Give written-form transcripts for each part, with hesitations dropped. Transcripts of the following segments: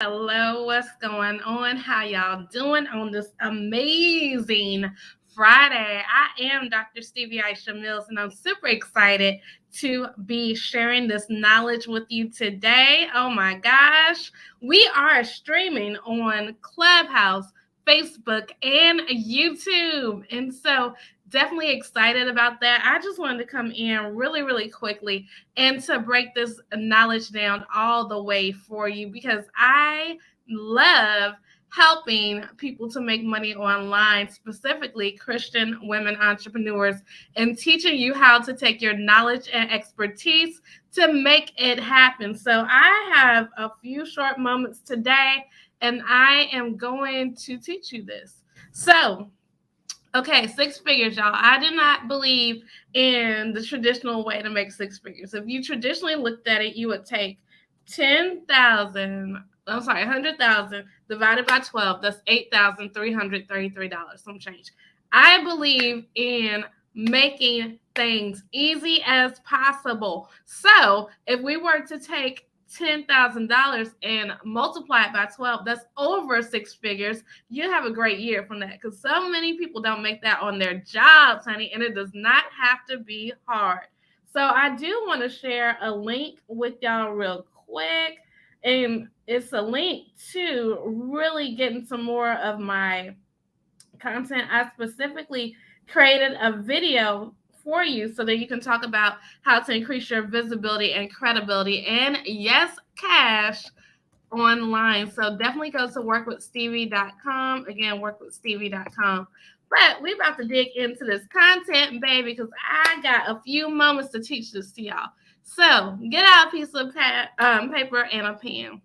Hello, what's going on? How y'all doing on this amazing Friday? I am Dr. Stevie Aisha Mills, and I'm super excited to be sharing this knowledge with you today. Oh my gosh, we are streaming on Clubhouse, Facebook, and YouTube. And so definitely excited about that. I just wanted to come in really, really quickly and to break this knowledge down all the way for you because I love helping people to make money online, specifically Christian women entrepreneurs, and teaching you how to take your knowledge and expertise to make it happen. So I have a few short moments today, and I am going to teach you this. So, okay, six figures, y'all. I do not believe in the traditional way to make six figures. If you traditionally looked at it, you would take 10,000, I'm sorry, 100,000 divided by 12. That's $8,333, some change. I believe in making things easy as possible. So if we were to take $10,000 and multiply it by 12, that's over six figures. You have a great year from that because so many people don't make that on their jobs, honey, and it does not have to be hard. So I do want to share a link with y'all real quick, and it's a link to really getting some more of my content. I specifically created a video for you so that you can talk about how to increase your visibility and credibility and yes, cash online. So definitely go to workwithstevie.com. Again, workwithstevie.com. But we about to dig into this content, baby, because I got a few moments to teach this to y'all. So get out a piece of paper and a pen.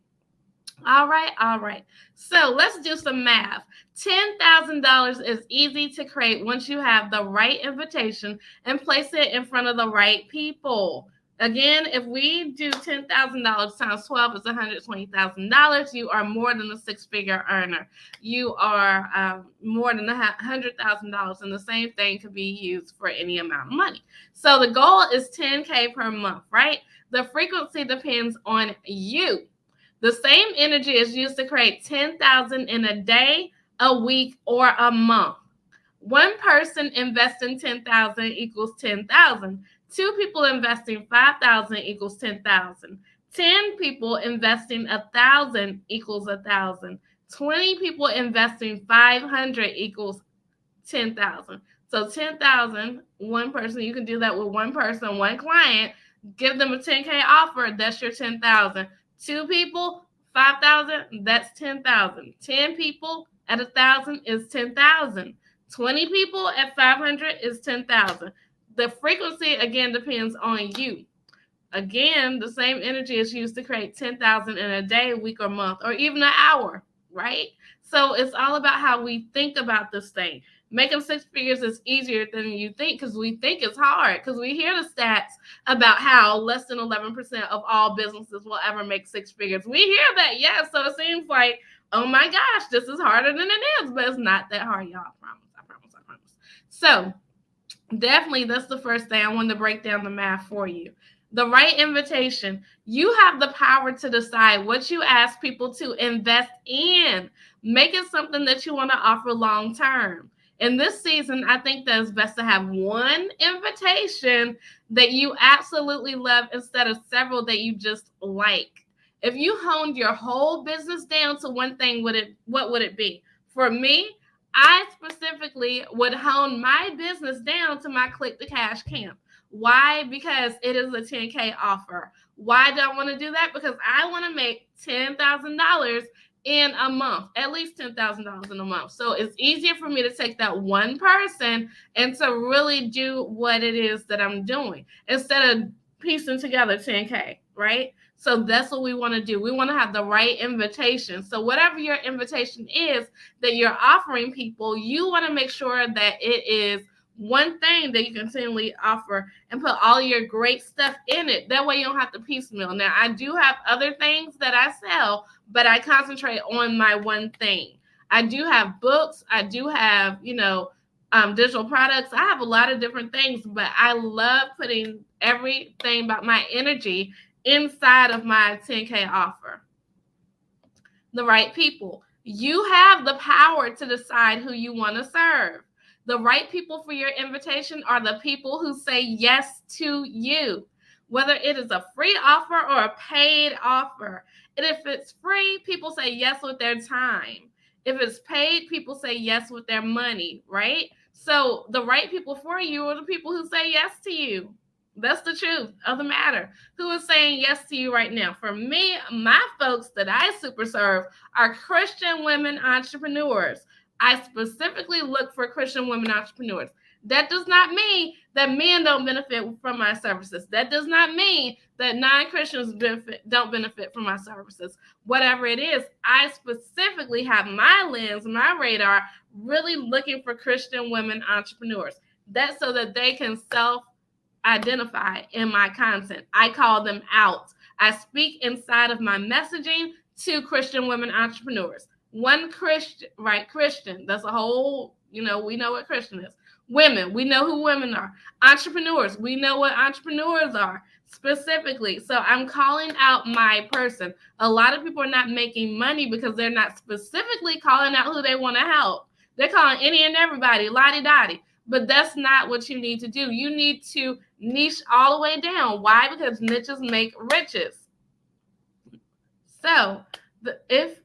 All right, all right. So let's do some math. $10,000 is easy to create once you have the right invitation and place it in front of the right people. Again, if we do $10,000 times 12 is $120,000. You are more than a six-figure earner. You are more than $100,000, and the same thing could be used for any amount of money. So the goal is 10K per month, right? The frequency depends on you. The same energy is used to create 10,000 in a day, a week, or a month. One person investing 10,000 equals 10,000. Two people investing 5,000 equals 10,000. 10 people investing 1,000 equals 1,000. 20 people investing 500 equals 10,000. So 10,000, one person, you can do that with one person, one client, give them a 10K offer, that's your 10,000. Two people, 5,000, that's 10,000. 10 people at 1,000 is 10,000. 20 people at 500 is 10,000. The frequency, again, depends on you. Again, the same energy is used to create 10,000 in a day, week, or month, or even an hour, right? So it's all about how we think about this thing. Making six figures is easier than you think because we think it's hard because we hear the stats about how less than 11% of all businesses will ever make six figures. We hear that, yes. So it seems like, oh my gosh, this is harder than it is, but it's not that hard, y'all. I promise, I promise, I promise. So definitely, that's the first thing I wanted to break down the math for you. The right invitation. You have the power to decide what you ask people to invest in. Make it something that you want to offer long term. In this season, I think that it's best to have one invitation that you absolutely love instead of several that you just like. If you honed your whole business down to one thing, what would it be? For me, I specifically would hone my business down to my Click to Cash camp. Why? Because it is a 10K offer. Why do I want to do that? Because I want to make $10,000 in a month, at least $10,000 in a month. So it's easier for me to take that one person and to really do what it is that I'm doing instead of piecing together 10K, right? So that's what we want to do. We want to have the right invitation. So whatever your invitation is that you're offering people, you want to make sure that it is one thing that you continually offer and put all your great stuff in it. That way you don't have to piecemeal. Now, I do have other things that I sell, but I concentrate on my one thing. I do have books. I do have, digital products. I have a lot of different things, but I love putting everything about my energy inside of my 10K offer. The right people. You have the power to decide who you want to serve. The right people for your invitation are the people who say yes to you, whether it is a free offer or a paid offer. And if it's free, people say yes with their time. If it's paid, people say yes with their money, right? So the right people for you are the people who say yes to you. That's the truth of the matter. Who is saying yes to you right now? For me, my folks that I super serve are Christian women entrepreneurs. I specifically look for Christian women entrepreneurs. That does not mean that men don't benefit from my services. That does not mean that non-Christians don't benefit from my services. Whatever it is, I specifically have my lens, my radar, really looking for Christian women entrepreneurs. That's so that they can self-identify in my content. I call them out. I speak inside of my messaging to Christian women entrepreneurs. One Christian, right? Christian. That's a whole, we know what Christian is. Women, we know who women are. Entrepreneurs, we know what entrepreneurs are specifically. So I'm calling out my person. A lot of people are not making money because they're not specifically calling out who they want to help. They're calling any and everybody, lottie-dottie. But that's not what you need to do. You need to niche all the way down. Why? Because niches make riches. So if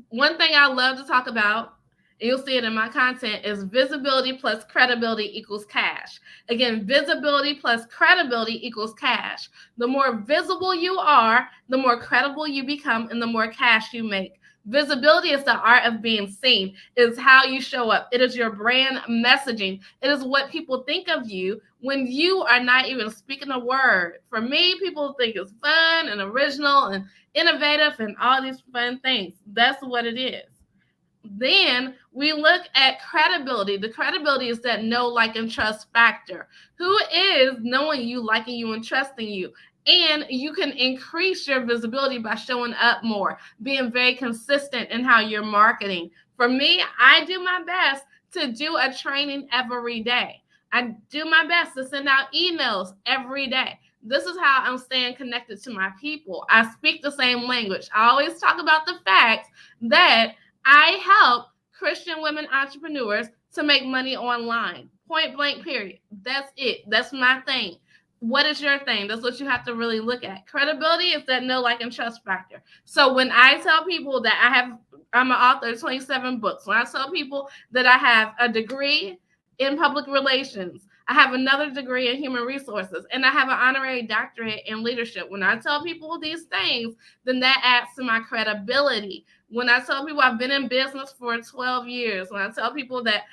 one thing I love to talk about, you'll see it in my content, is visibility plus credibility equals cash. Again, visibility plus credibility equals cash. The more visible you are, the more credible you become, and the more cash you make. Visibility is the art of being seen. It is how you show up. It is your brand messaging. It is what people think of you when you are not even speaking a word. For me, people think it's fun and original and innovative and all these fun things. That's what it is. Then we look at credibility. The credibility is that know, like, and trust factor. Who is knowing you, liking you, and trusting you? And you can increase your visibility by showing up more, being very consistent in how you're marketing. For me, I do my best to do a training every day. I do my best to send out emails every day. This is how I'm staying connected to my people. I speak the same language. I always talk about the fact that I help Christian women entrepreneurs to make money online. Point blank, period. That's it. That's my thing. What is your thing? That's what you have to really look at. Credibility is that know, like, and trust factor. So when I tell people that I'm an author of 27 books, when I tell people that I have a degree in public relations, I have another degree in human resources, and I have an honorary doctorate in leadership. When I tell people these things, then that adds to my credibility. When I tell people I've been in business for 12 years, when I tell people that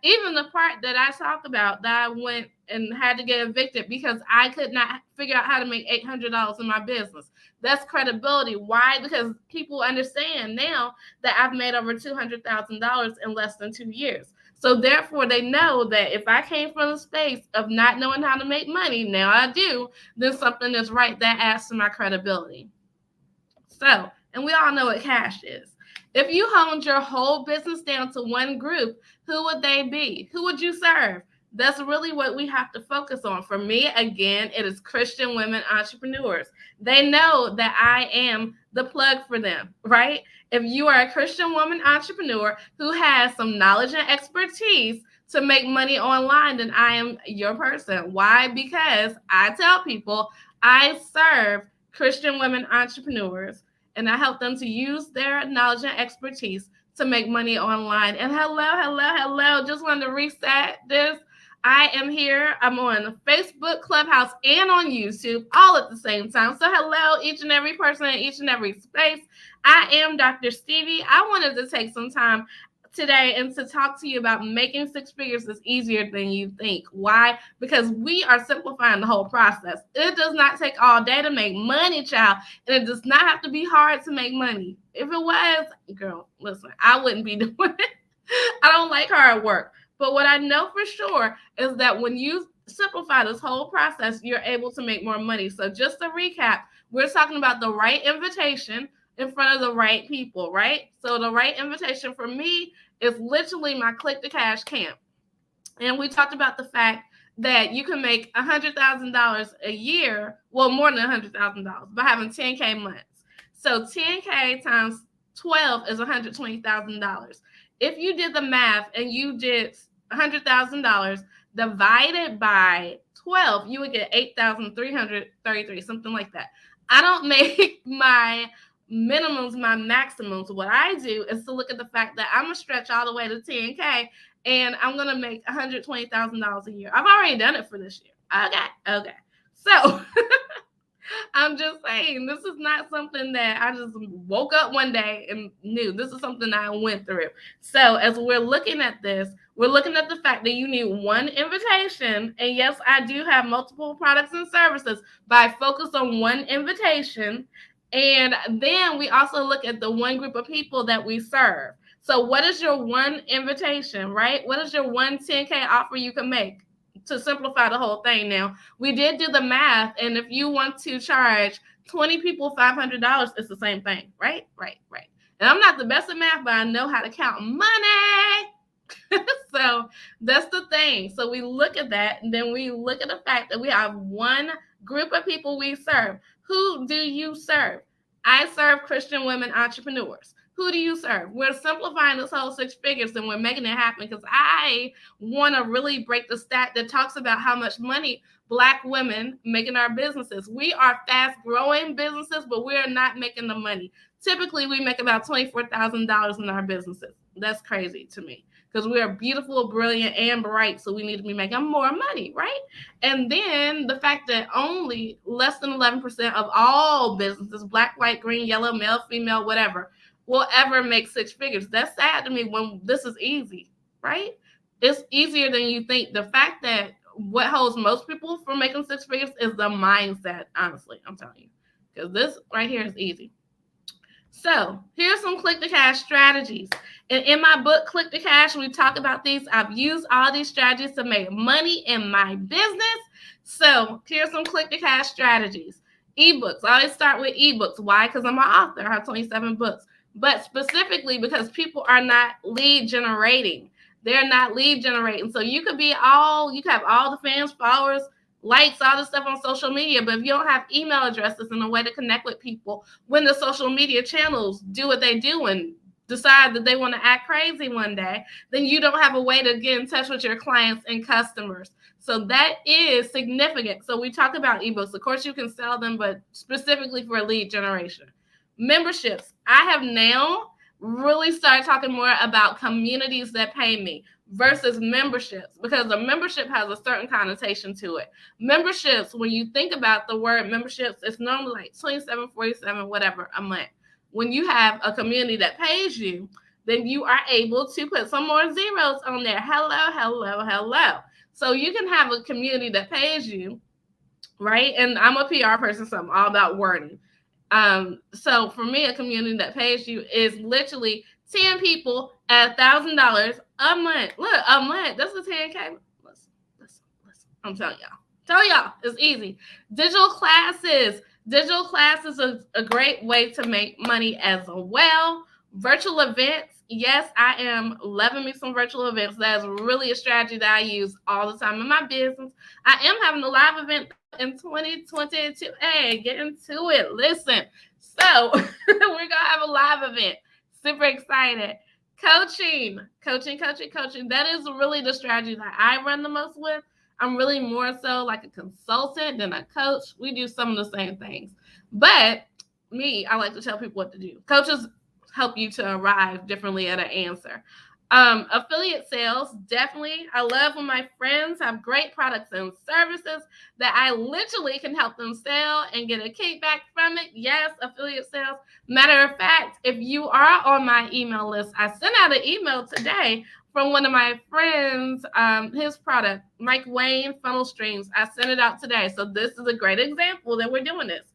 even the part that I talk about that I went and had to get evicted because I could not figure out how to make $800 in my business. That's credibility. Why? Because people understand now that I've made over $200,000 in less than 2 years. So therefore, they know that if I came from the space of not knowing how to make money, now I do, then something is right. That adds to my credibility. So, and we all know what cash is. If you honed your whole business down to one group, who would they be? Who would you serve? That's really what we have to focus on. For me, again, it is Christian women entrepreneurs. They know that I am the plug for them, right? If you are a Christian woman entrepreneur who has some knowledge and expertise to make money online, then I am your person. Why? Because I tell people I serve Christian women entrepreneurs, and I help them to use their knowledge and expertise to make money online. And hello. Just wanted to reset this. I am here. I'm on Facebook, Clubhouse, and on YouTube all at the same time. So hello, each and every person in each and every space. I am Dr. Stevie. I wanted to take some time today and to talk to you about making six figures is easier than you think. Why? Because we are simplifying the whole process. It does not take all day to make money, child, and it does not have to be hard to make money. If it was, girl, listen, I wouldn't be doing it. I don't like hard work. But what I know for sure is that when you simplify this whole process, you're able to make more money. So just to recap, we're talking about the right invitation in front of the right people, right? So the right invitation for me is literally my Click to Cash camp. And we talked about the fact that you can make $100,000 a year, well, more than $100,000 by having 10K months. So 10K times 12 is $120,000. If you did the math and you did $100,000 divided by 12, you would get 8,333, something like that. I don't make my minimums my maximums. What I do is to look at the fact that I'm going to stretch all the way to 10K and I'm going to make $120,000 a year. I've already done it for this year. Okay. So I'm just saying, this is not something that I just woke up one day and knew. This is something that I went through. So as we're looking at this, we're looking at the fact that you need one invitation. And yes, I do have multiple products and services, but I focus on one invitation. And then we also look at the one group of people that we serve. So what is your one invitation, right? What is your one 10K offer you can make? To simplify the whole thing now, we did do the math, and if you want to charge 20 people $500, it's the same thing, right? And I'm not the best at math, but I know how to count money. So that's the thing. So we look at that, and then we look at the fact that we have one group of people we serve. Who do you serve? I serve Christian women entrepreneurs. Who do you serve? We're simplifying this whole 6 figures and we're making it happen because I want to really break the stat that talks about how much money Black women make in our businesses. We are fast growing businesses, but we are not making the money. Typically, we make about $24,000 in our businesses. That's crazy to me because we are beautiful, brilliant, and bright. So we need to be making more money, right? And then the fact that only less than 11% of all businesses, Black, white, green, yellow, male, female, whatever, will ever make 6 figures. That's sad to me when this is easy, right? It's easier than you think. The fact that what holds most people from making 6 figures is the mindset, honestly, I'm telling you. Because this right here is easy. So here's some click to cash strategies. And in my book, Click to Cash, we talk about these. I've used all these strategies to make money in my business. So here's some click to cash strategies. Ebooks. I always start with ebooks. Why? Because I'm an author. I have 27 books. But specifically because people are not lead generating. They're not lead generating. So you could have all the fans, followers, likes, all this stuff on social media. But if you don't have email addresses and a way to connect with people when the social media channels do what they do and decide that they want to act crazy one day, then you don't have a way to get in touch with your clients and customers. So that is significant. So we talk about ebooks. Of course, you can sell them, but specifically for lead generation. Memberships. I have now really started talking more about communities that pay me versus memberships because a membership has a certain connotation to it. Memberships, when you think about the word memberships, it's normally like $27, $47, whatever a month. When you have a community that pays you, then you are able to put some more zeros on there. Hello. So you can have a community that pays you, right? And I'm a PR person, so I'm all about wording. So for me, a community that pays you is literally 10 people at $1,000 a month. Look, a month. That's a 10K. Listen. I'm telling y'all, it's easy. Digital classes. Digital classes is a great way to make money as well. Virtual events. Yes, I am loving me some virtual events. That's really a strategy that I use all the time in my business. I am having a live event in 2022. Hey, get into it. Listen. So we're going to have a live event. Super excited. Coaching. That is really the strategy that I run the most with. I'm really more so like a consultant than a coach. We do some of the same things. But me, I like to tell people what to do. Coaches help you to arrive differently at an answer. Affiliate sales, definitely. I love when my friends have great products and services that I literally can help them sell and get a kickback from it. Yes, affiliate sales. Matter of fact, if you are on my email list, I sent out an email today from one of my friends, his product, Mike Wayne Funnel Streams. I sent it out today. So this is a great example that we're doing this.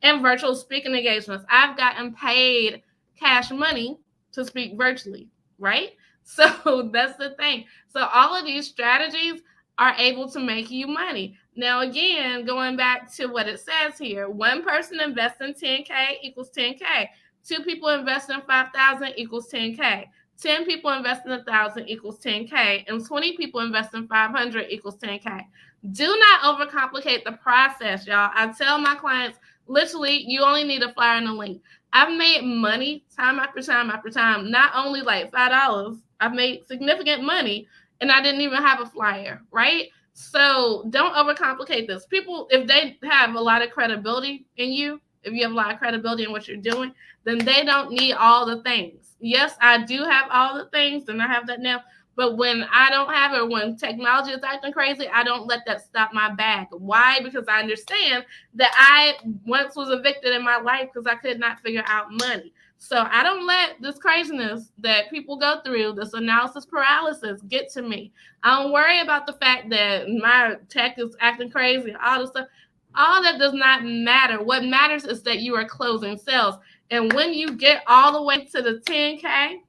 And virtual speaking engagements. I've gotten paid cash money to speak virtually, right? So that's the thing. So all of these strategies are able to make you money. Now, again, going back to what it says here, one person invests in 10K equals 10K. 2 people invest in 5,000 equals 10K. 10 people invest in 1,000 equals 10K. And 20 people invest in 500 equals 10K. Do not overcomplicate the process, y'all. I tell my clients, Literally, you only need a flyer and a link. I've made money time after time after time. Not only like $5, I've made significant money, and I didn't even have a flyer, right? So don't overcomplicate this. People, if they have a lot of credibility in you, if you have a lot of credibility in what you're doing, then they don't need all the things. Yes, I do have all the things, and I have that now. But when I don't have it, when technology is acting crazy, I don't let that stop my bag. Why? Because I understand that I once was evicted in my life because I could not figure out money. So I don't let this craziness that people go through, this analysis paralysis, get to me. I don't worry about the fact that my tech is acting crazy, all this stuff. All that does not matter. What matters is that you are closing sales. And when you get all the way to the 10K,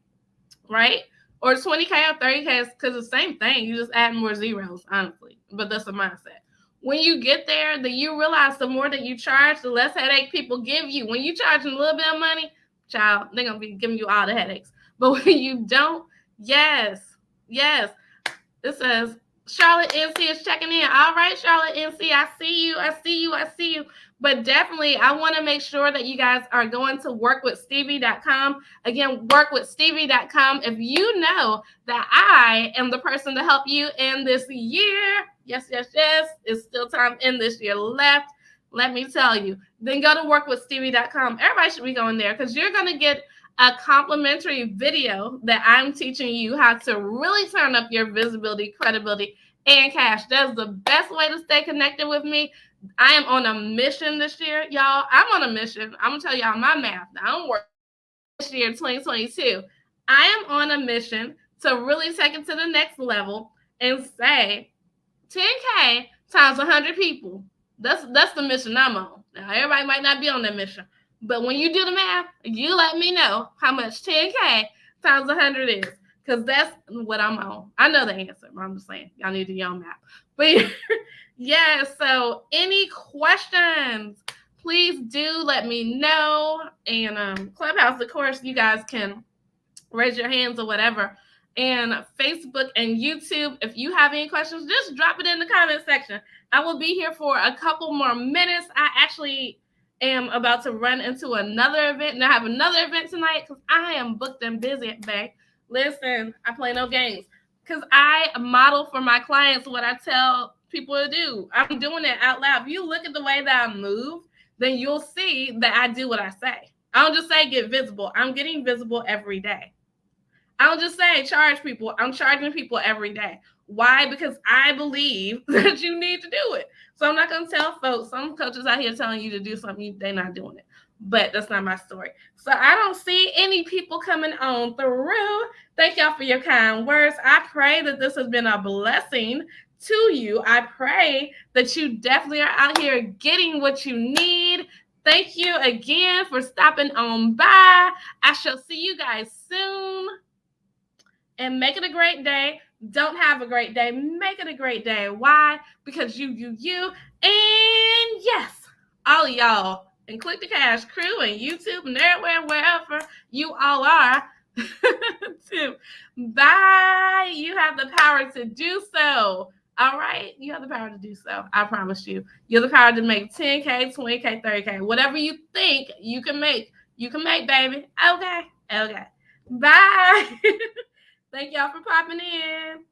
right? Or 20K or 30K, because it's the same thing. You just add more zeros, honestly. But that's the mindset. When you get there, then you realize the more that you charge, the less headache people give you. When you charge a little bit of money, child, they're going to be giving you all the headaches. But when you don't, yes. It says, Charlotte NC is checking in. All right, Charlotte NC, I see you. But definitely, I want to make sure that you guys are going to workwithstevie.com. Again, workwithstevie.com. If you know that I am the person to help you in this year, yes, it's still time in this year left. Let me tell you. Then go to workwithstevie.com. Everybody should be going there because you're going to get a complimentary video that I'm teaching you how to really turn up your visibility, credibility, and cash. That's the best way to stay connected with me. I am on a mission this year, y'all. I'm on a mission. I'm going to tell y'all my math. I don't work this year, 2022. I am on a mission to really take it to the next level and say 10K times 100 people. That's the mission I'm on. Now, everybody might not be on that mission. But when you do the math, you let me know how much 10K times 100 is. Because that's what I'm on. I know the answer, but I'm just saying. Y'all need to do your own math. But yeah, so any questions, please do let me know. And Clubhouse, of course, you guys can raise your hands or whatever. And Facebook and YouTube, if you have any questions, just drop it in the comment section. I will be here for a couple more minutes. I actually am about to run into another event, and I have another event tonight because I am booked and busy, babe. Listen, I play no games because I model for my clients what I tell people to do. I'm doing it out loud. If you look at the way that I move, then you'll see that I do what I say. I don't just say get visible. I'm getting visible every day. I don't just say charge people. I'm charging people every day. Why? Because I believe that you need to do it. So I'm not going to tell folks, some coaches out here telling you to do something, they're not doing it. But that's not my story. So I don't see any people coming on through. Thank y'all for your kind words. I pray that this has been a blessing to you. I pray that you definitely are out here getting what you need. Thank you again for stopping on by. I shall see you guys soon. And make it a great day. Don't have a great day. Make it a great day. Why? Because you. And yes, all of y'all, and Click the Cash crew and YouTube and everywhere, wherever you all are, too. Bye. You have the power to do so. All right? You have the power to do so. I promise you. You have the power to make 10K, 20K, 30K. Whatever you think you can make, baby. Okay. Bye. Thank y'all for popping in.